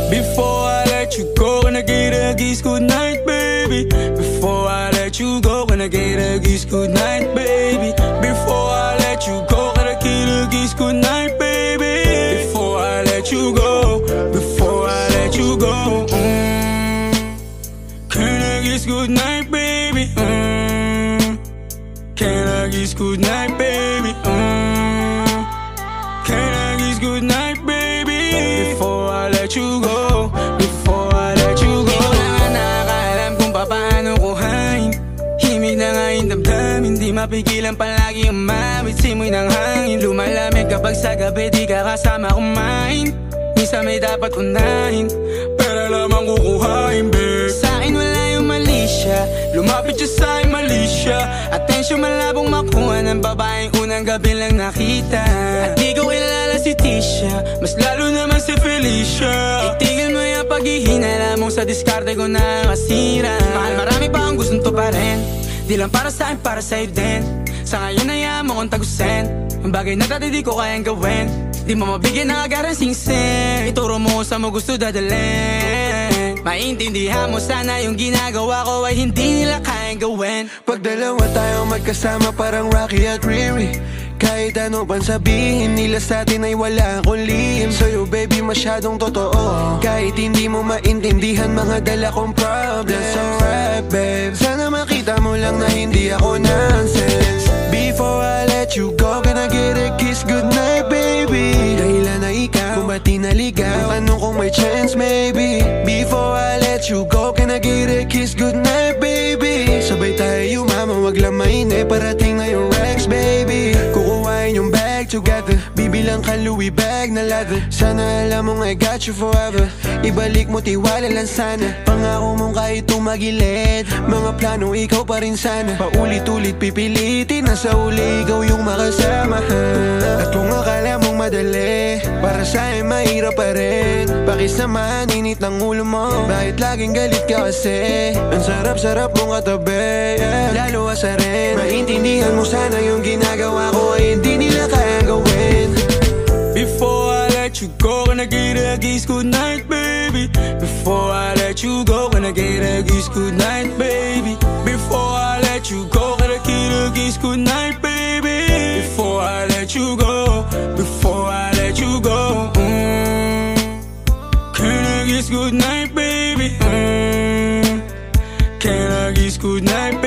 Before I let you go, can I get a kiss goodnight, baby? Before I let you go, can I get a kiss goodnight, baby? Before I let you go, can I get a kiss goodnight, baby? Before I let you go, before I let you go, can I kiss goodnight, baby? Can I kiss goodnight, baby? Can I kiss goodnight, baby? Before I let you go, before I let you go. Di ko na nga nakakaalam kung paano kuhain. Himig na nga yung damdamin, di mapigilan palagi umawit. Simoy ng hangin, lumalamig kapag sa gabi di ka kasama kumain. Minsan may dapat unahin, pero lamang kukuhain, babe. Sa'kin wala yung mali siya, lumapit siya sa'kin mali siya. Atensyon malabong makuha ng babaeng unang gabi lang nakita. At di ko kilala si Tisha, mas lalo naman si Felicia. Itigil mo yung paghihinala mong sa diskarte ko na masira. Mahal, marami pa ang gustong to pa rin, di lang para sa'kin, para sa'yo din. Sa ngayon ayaw mo kong tagusin ang bagay na dati di ko kayang gawin. Di mo mabigyan ng agarang sing-sing, ituro mo sa mo gusto dadalhin. Maintindihan mo sana yung ginagawa ko ay hindi nila kayang gawin. Pag dalawa tayo magkasama parang Rocky at Riri, kahit ano bang sabihin nila sa'tin ay wala akong lihim. Sa'yo baby masyadong totoo, kahit hindi mo maintindihan mga dala kong problems. Alright babe, sana makita mo lang na hindi ako nonsense. Before I let you go, can I get a kiss goodnight, baby? Dahilan na ikaw, kung ba't di naligaw, tanong kung may chance, maybe. Before I let you go, can I get a kiss goodnight, baby? Sabay tayo yumama, wag lang mainip, parating na yung Rex, baby. Kukuhain yung bag together, bibilang ka Louis bag na leather. Sana alam mong I got you forever, ibalik mo tiwala lang sana. Pangako mong kahit tumagilid, mga plano ikaw pa rin sana. Paulit-ulit pipilitin, nasa uli ikaw yung makasama. At kung akala mong madali, para sa'yo mahirap pa rin. Pakisamahan, init ng ulo mo, bakit laging galit ka kasi? Ang sarap-sarap mong katabi, yeah. Lalo asa rin, maintindihan mo sana yung ginagawa ko ay hindi nila kayang gawin. Before I let you go, can I get a kiss goodnight, baby? Before I let you go, can I get a kiss goodnight, baby? Before I let you go, can I get a kiss goodnight, baby? Before I let you go, before I let you go, can I kiss goodnight, baby? Can I kiss goodnight, baby?